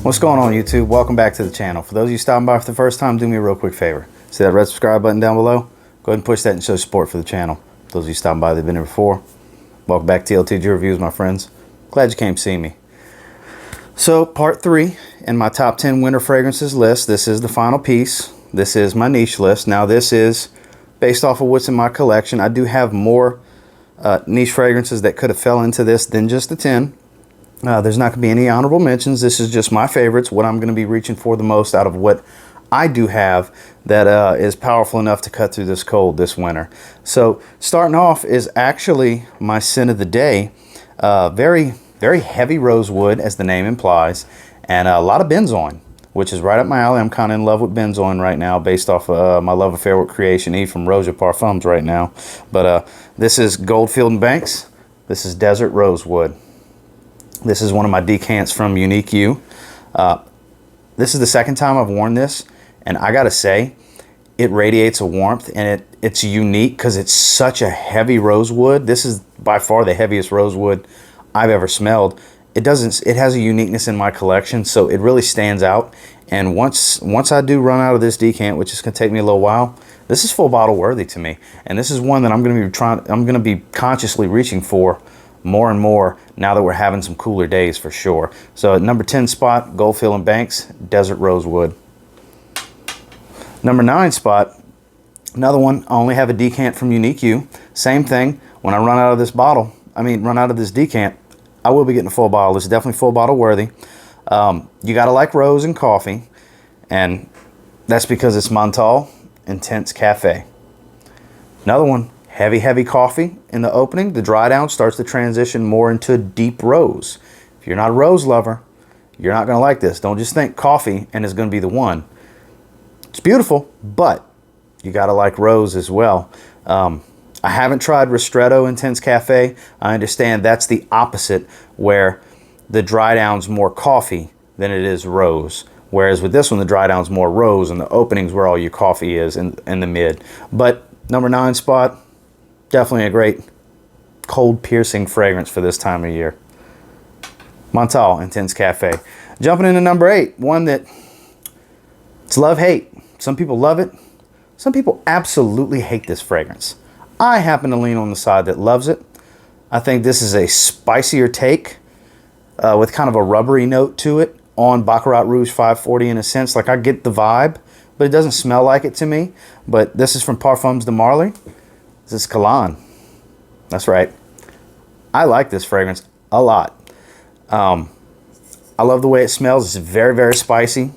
What's going on, YouTube? Welcome back to the channel. For those of you stopping by for the first time, do me a real quick favor. See that red subscribe button down below? Go ahead and push that and show support for the channel. For those of you stopping by that have been here before, welcome back to TLTG Reviews, my friends. Glad you came to see me. So, part 3 in my top 10 winter fragrances list. This is the final piece. This is my niche list. Now, this is based off of what's in my collection. I do have more niche fragrances that could have fell into this than just the 10. There's not going to be any honorable mentions. This is just my favorites, what I'm going to be reaching for the most out of what I do have that is powerful enough to cut through this cold this winter. So starting off is actually my scent of the day. Very, very heavy rosewood, as the name implies, and a lot of benzoin, which is right up my alley. I'm kind of in love with benzoin right now based off my love affair with Creation E from Roja Parfums right now. But this is Goldfield Banks. This is Desert Rosewood. This is one of my decants from Unique You. This is the second time I've worn this, and I gotta say, it radiates a warmth, and it's unique because it's such a heavy rosewood. This is by far the heaviest rosewood I've ever smelled. It has a uniqueness in my collection, so it really stands out. And once I do run out of this decant, which is gonna take me a little while, this is full bottle worthy to me. And this is one that I'm gonna be consciously reaching for more and more now that we're having some cooler days for sure. So at number 10 spot, Goldfield Banks, Desert Rosewood. Number 9 spot, another one, I only have a decant from Unique You. Same thing, when I run out of this decant, I will be getting a full bottle. This is definitely full bottle worthy. You gotta like rose and coffee, and that's because it's Montale Intense Cafe. Another one, heavy coffee in the opening. The dry down starts to transition more into deep rose. If you're not a rose lover, you're not going to like this. Don't just think coffee and it's going to be the one. It's beautiful, but you got to like rose as well. I haven't tried Ristretto Intense Cafe. I understand that's the opposite, where the dry down's more coffee than it is rose. Whereas with this one, the dry down's more rose and the opening's where all your coffee is in the mid. But number 9 spot, definitely a great cold piercing fragrance for this time of year. Montale Intense Cafe. Jumping into number 8, one that it's love-hate. Some people love it. Some people absolutely hate this fragrance. I happen to lean on the side that loves it. I think this is a spicier take with kind of a rubbery note to it on Baccarat Rouge 540 in a sense. Like, I get the vibe, but it doesn't smell like it to me. But this is from Parfums de Marly. This is Kalan. That's right. I like this fragrance a lot. I love the way it smells. It's very, very spicy.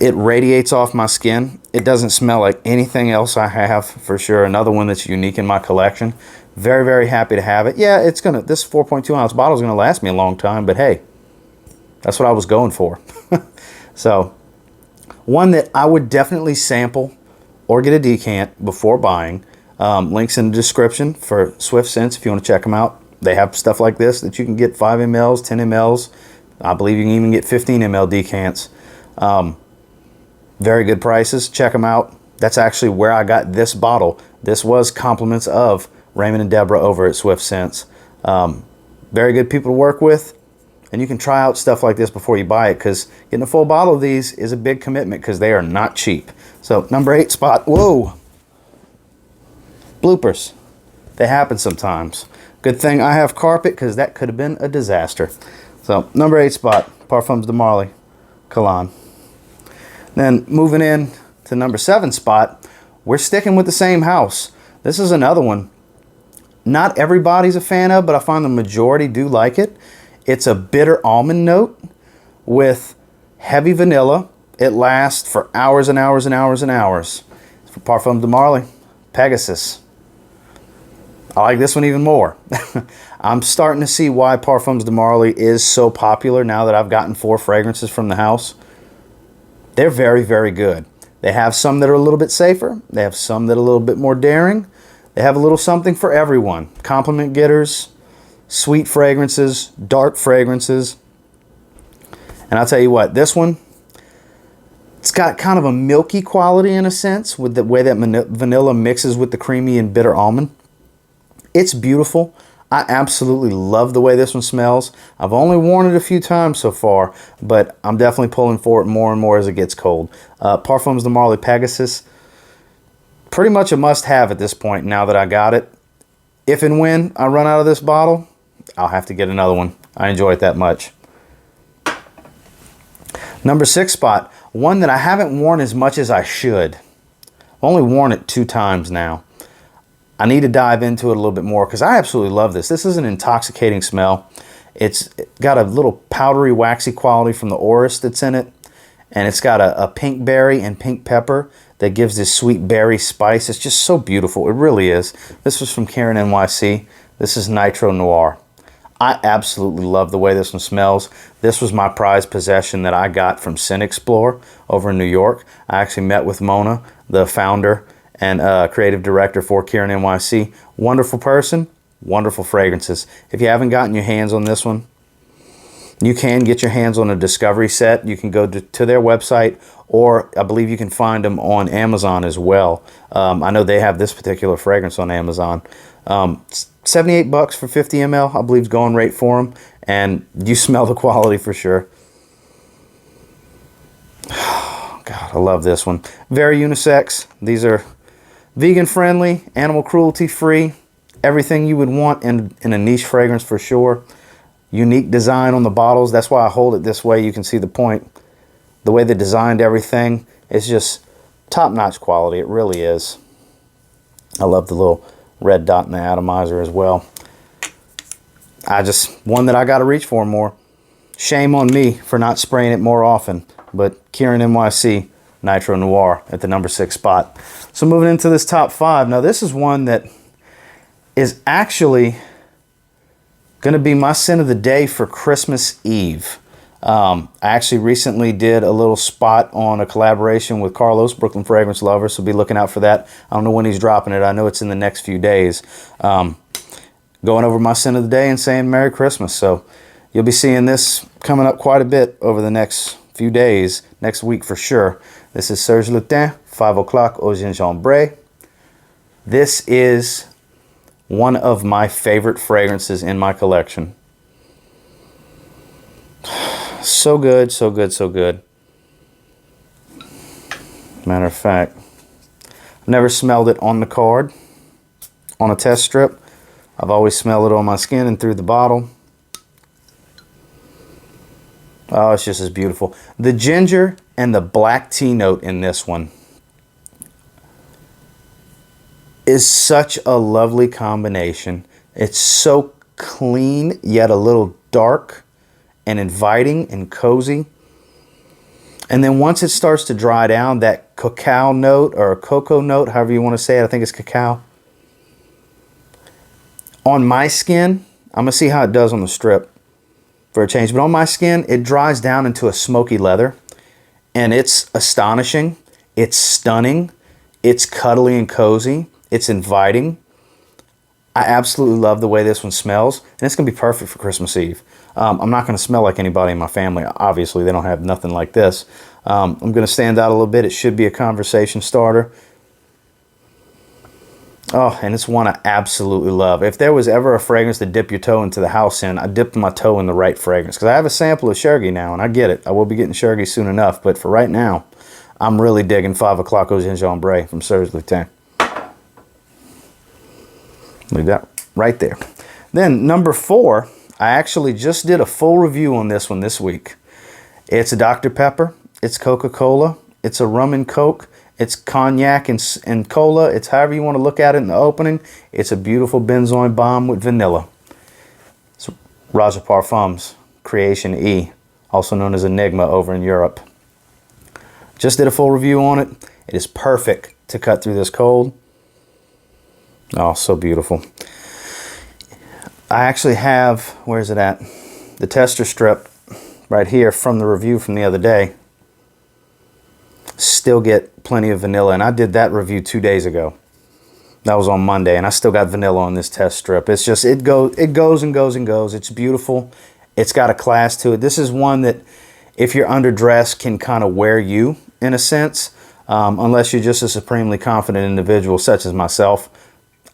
It radiates off my skin. It doesn't smell like anything else I have, for sure. Another one that's unique in my collection. Very, very happy to have it. Yeah, this 4.2 ounce bottle is going to last me a long time, but hey, that's what I was going for. So, one that I would definitely sample or get a decant before buying. Links in the description for Swift Scents if you want to check them out. They have stuff like this that you can get 5 mLs, 10 mLs. I believe you can even get 15 ml decants. Very good prices. Check them out. That's actually where I got this bottle. This was compliments of Raymond and Deborah over at Swift Scents. Very good people to work with. And you can try out stuff like this before you buy it, because getting a full bottle of these is a big commitment because they are not cheap. So number 8 spot, whoa. Bloopers. They happen sometimes. Good thing I have carpet, because that could have been a disaster. So number 8 spot, Parfums de Marly, Kalan. Then moving in to number 7 spot, we're sticking with the same house. This is another one not everybody's a fan of, but I find the majority do like it. It's a bitter almond note with heavy vanilla. It lasts for hours and hours and hours and hours. It's from Parfums de Marly, Pegasus. I like this one even more. I'm starting to see why Parfums de Marly is so popular now that I've gotten 4 fragrances from the house. They're very, very good. They have some that are a little bit safer. They have some that are a little bit more daring. They have a little something for everyone. Compliment getters, sweet fragrances, dark fragrances. And I'll tell you what, this one, it's got kind of a milky quality in a sense with the way that vanilla mixes with the creamy and bitter almond. It's beautiful. I absolutely love the way this one smells. I've only worn it a few times so far, but I'm definitely pulling for it more and more as it gets cold. Parfums de Marly Pegasus, pretty much a must-have at this point now that I got it. If and when I run out of this bottle, I'll have to get another one. I enjoy it that much. Number 6 spot, one that I haven't worn as much as I should. I've only worn it 2 times now. I need to dive into it a little bit more because I absolutely love this. This is an intoxicating smell. It's got a little powdery, waxy quality from the orris that's in it. And it's got a pink berry and pink pepper that gives this sweet berry spice. It's just so beautiful. It really is. This was from Karan NYC. This is Nitro Noir. I absolutely love the way this one smells. This was my prized possession that I got from Scent Explore over in New York. I actually met with Mona, the founder and creative director for Karan NYC. Wonderful person, wonderful fragrances. If you haven't gotten your hands on this one, you can get your hands on a discovery set. You can go to their website, or I believe you can find them on Amazon as well. I know they have this particular fragrance on Amazon. $78 for 50 ml, I believe is going rate for them. And you smell the quality for sure. God, I love this one. Very unisex. These are vegan friendly, animal cruelty free, everything you would want in a niche fragrance for sure. Unique design on the bottles. That's why I hold it this way. You can see the point. The way they designed everything is just top-notch quality. It really is. I love the little red dot in the atomizer as well. One that I got to reach for more. Shame on me for not spraying it more often. But Karan NYC Nitro Noir at the number 6 spot. So moving into this top 5. Now this is one that is actually going to be my scent of the day for Christmas Eve. I actually recently did a little spot on a collaboration with Carlos, Brooklyn Fragrance Lover, so be looking out for that. I don't know when he's dropping it. I know it's in the next few days. Going over my scent of the day and saying Merry Christmas. So you'll be seeing this coming up quite a bit over the next few days, next week for sure. This is Serge Lutin, 5 o'clock au gingembre. This is one of my favorite fragrances in my collection. So good, so good, so good. Matter of fact, I've never smelled it on the card, on a test strip. I've always smelled it on my skin and through the bottle. Oh, it's just as beautiful. The ginger and the black tea note in this one is such a lovely combination. It's so clean, yet a little dark and inviting and cozy. And then once it starts to dry down, that cacao note or cocoa note, however you want to say it, I think it's cacao. On my skin, I'm going to see how it does on the strip for a change. But on my skin, it dries down into a smoky leather. And it's astonishing. It's stunning. It's cuddly and cozy. It's inviting. I absolutely love the way this one smells. And it's going to be perfect for Christmas Eve. I'm not going to smell like anybody in my family. Obviously, they don't have nothing like this. I'm going to stand out a little bit. It should be a conversation starter. Oh, and it's one I absolutely love. If there was ever a fragrance to dip your toe into the house in, I dipped my toe in the right fragrance. Because I have a sample of Shergi now, and I get it. I will be getting Shergi soon enough. But for right now, I'm really digging 5 o'clock au gingembre from Serge Lutin. Look at that right there. Then number 4, I actually just did a full review on this one this week. It's a Dr. Pepper. It's Coca-Cola. It's a rum and Coke. It's cognac and cola. It's however you want to look at it in the opening. It's a beautiful benzoin bomb with vanilla. It's Roja Parfums Creation E, also known as Enigma over in Europe. Just did a full review on it. It is perfect to cut through this cold. Oh, so beautiful. I actually have, where's it at? The tester strip right here from the review from the other day. Still get plenty of vanilla, and I did that review 2 days ago. That was on Monday, and I still got vanilla on this test strip. It's just, it goes and goes and goes. It's beautiful. It's got a class to it. This is one that, if you're underdressed, can kind of wear you in a sense, unless you're just a supremely confident individual such as myself.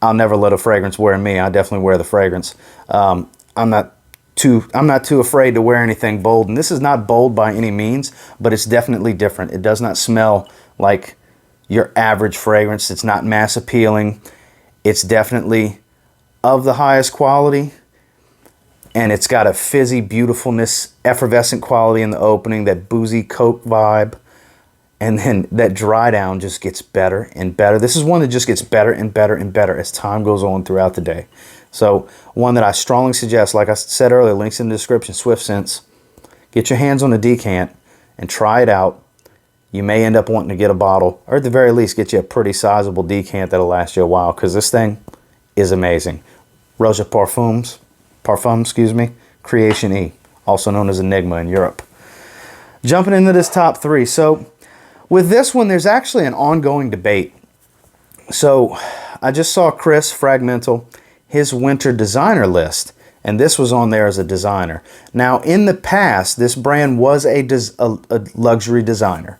I'll never let a fragrance wear me. I definitely wear the fragrance. I'm not too afraid to wear anything bold. And this is not bold by any means, but it's definitely different. It does not smell like your average fragrance. It's not mass appealing. It's definitely of the highest quality. And it's got a fizzy beautifulness, effervescent quality in the opening, that boozy Coke vibe. And then that dry down just gets better and better. This is one that just gets better and better and better as time goes on throughout the day. So one that I strongly suggest, like I said earlier, links in the description, Swift Scents. Get your hands on a decant and try it out. You may end up wanting to get a bottle, or at the very least get you a pretty sizable decant that'll last you a while, because this thing is amazing. Roja Parfums, Creation E, also known as Enigma in Europe. Jumping into this top 3. So with this one, there's actually an ongoing debate. So I just saw Chris Fragmental, his winter designer list, and this was on there as a designer. Now, in the past, this brand was a luxury designer.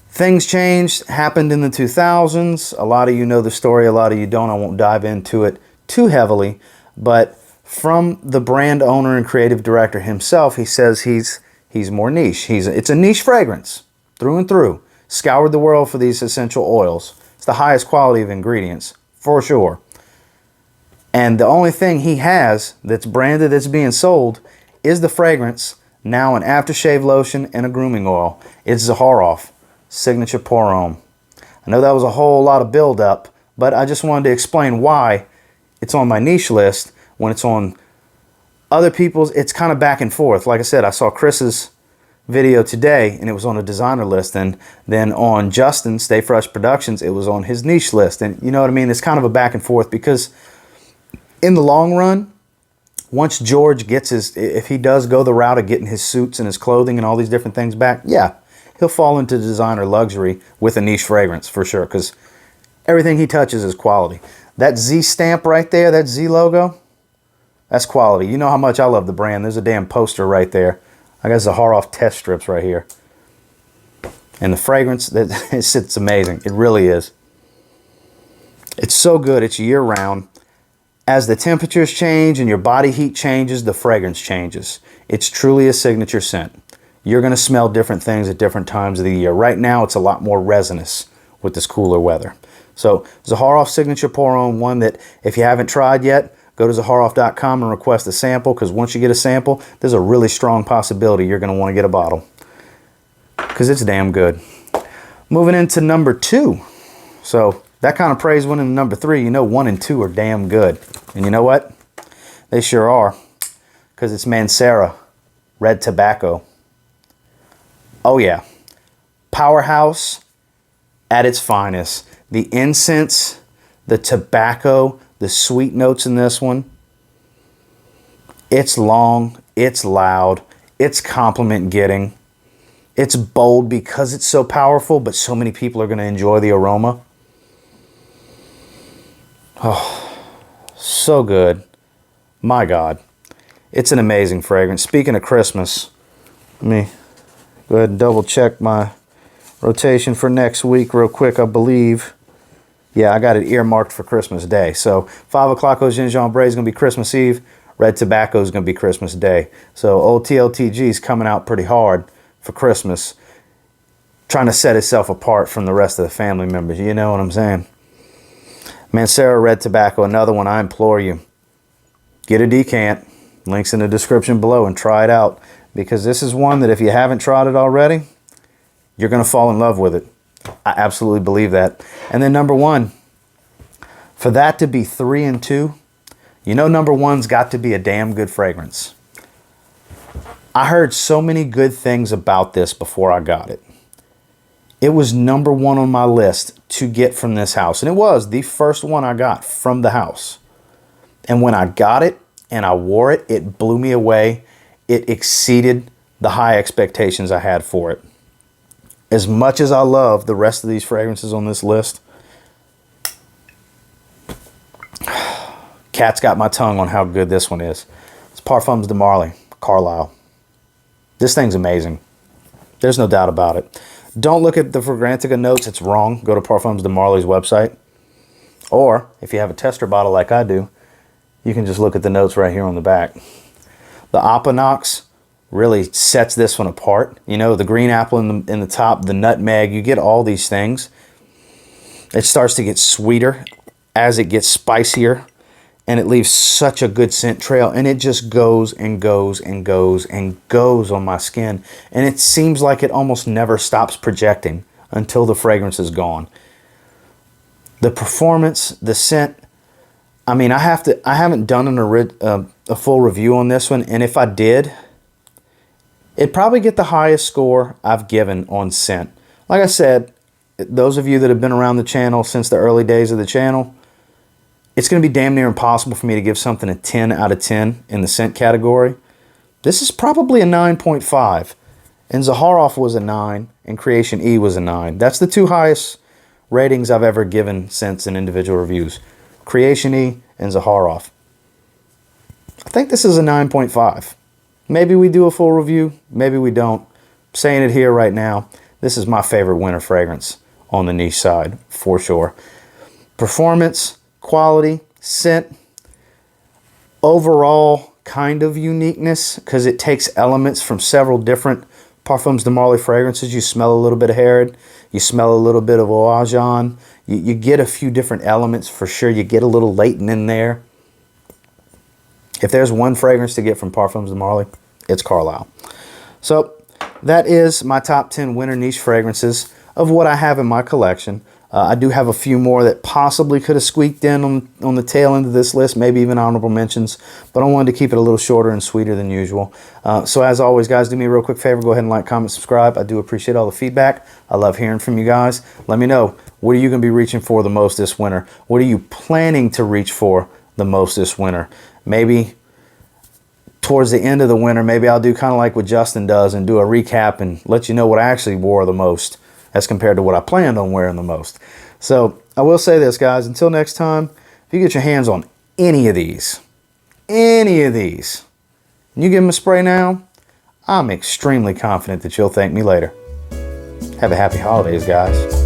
Things changed, happened in the 2000s. A lot of you know the story, a lot of you don't. I won't dive into it too heavily, but from the brand owner and creative director himself, he says he's more niche. It's a niche fragrance through and through. Scoured the world for these essential oils. It's the highest quality of ingredients, for sure. And the only thing he has that's branded, that's being sold, is the fragrance, now an aftershave lotion and a grooming oil. It's Zaharoff Signature Pour Homme. I know that was a whole lot of build-up, but I just wanted to explain why it's on my niche list. When it's on other people's, it's kind of back and forth. Like I said, I saw Chris's video today, and it was on a designer list. And then on Justin, Stay Fresh Productions, it was on his niche list. And you know what I mean? It's kind of a back and forth, because in the long run, once George gets if he does go the route of getting his suits and his clothing and all these different things back, yeah, he'll fall into designer luxury with a niche fragrance for sure, because everything he touches is quality. That Z stamp right there, that Z logo, that's quality. You know how much I love the brand. There's a damn poster right there. I got Zaharoff test strips right here. And the fragrance, it's amazing. It really is. It's so good. It's year round. As the temperatures change and your body heat changes, the fragrance changes. It's truly a signature scent. You're going to smell different things at different times of the year. Right now, it's a lot more resinous with this cooler weather. So Zaharoff Signature Pour Homme, one that if you haven't tried yet, go to Zaharoff.com and request a sample, because once you get a sample, there's a really strong possibility you're going to want to get a bottle, because it's damn good. Moving into number 2. So that kind of praise went into number 3. You know 1 and 2 are damn good. And you know what? They sure are, because it's Mancera Red Tobacco. Oh yeah. Powerhouse at its finest. The incense, the tobacco, the sweet notes in this one. It's long, it's loud, it's compliment getting. It's bold because it's so powerful, but so many people are going to enjoy the aroma. Oh, so good. My God. It's an amazing fragrance. Speaking of Christmas, let me go ahead and double check my rotation for next week real quick, I believe. Yeah, I got it earmarked for Christmas Day. So 5 o'clock au gingembre is going to be Christmas Eve. Red Tobacco is going to be Christmas Day. So old TLTG is coming out pretty hard for Christmas, trying to set itself apart from the rest of the family members. You know what I'm saying? Mancera Red Tobacco, another one. I implore you, get a decant. Links in the description below, and try it out, because this is one that if you haven't tried it already, you're going to fall in love with it. I absolutely believe that. And then number 1, for that to be 3 and 2, you know number 1's got to be a damn good fragrance. I heard so many good things about this before I got it. It was number 1 on my list to get from this house. And it was the first one I got from the house. And when I got it and I wore it, it blew me away. It exceeded the high expectations I had for it. As much as I love the rest of these fragrances on this list, cat's got my tongue on how good this one is. It's Parfums de Marly, Carlisle. This thing's amazing. There's no doubt about it. Don't look at the Fragrantica notes. It's wrong. Go to Parfums de Marly's website. Or if you have a tester bottle like I do, you can just look at the notes right here on the back. The Oponox really sets this one apart. You know, the green apple in the top, the nutmeg, you get all these things. It starts to get sweeter as it gets spicier, and it leaves such a good scent trail, and it just goes and goes and goes and goes on my skin, and it seems like it almost never stops projecting until the fragrance is gone. The performance, the scent, I mean, I haven't done a full review on this one, and if I did, it'd probably get the highest score I've given on scent. Like I said, those of you that have been around the channel since the early days of the channel, it's going to be damn near impossible for me to give something a 10 out of 10 in the scent category. This is probably a 9.5. And Zaharoff was a 9, and Creation E was a 9. That's the two highest ratings I've ever given scents in individual reviews. Creation E and Zaharoff. I think this is a 9.5. Maybe we do a full review, maybe we don't. I'm saying it here right now. This is my favorite winter fragrance on the niche side, for sure. Performance, quality, scent, overall kind of uniqueness, because it takes elements from several different Parfums de Marly fragrances. You smell a little bit of Herod, you smell a little bit of Oajan, you get a few different elements for sure. You get a little Leighton in there. If there's one fragrance to get from Parfums de Marly, it's Carlisle. So that is my top 10 winter niche fragrances of what I have in my collection. I do have a few more that possibly could have squeaked in on the tail end of this list, maybe even honorable mentions, but I wanted to keep it a little shorter and sweeter than usual. So as always, guys, do me a real quick favor. Go ahead and like, comment, subscribe. I do appreciate all the feedback. I love hearing from you guys. Let me know, what are you going to be reaching for the most this winter? What are you planning to reach for the most this winter? Maybe towards the end of the winter, maybe I'll do kind of like what Justin does and do a recap and let you know what I actually wore the most as compared to what I planned on wearing the most. So I will say this, guys, until next time, if you get your hands on any of these, and you give them a spray now, I'm extremely confident that you'll thank me later. Have a happy holidays, guys.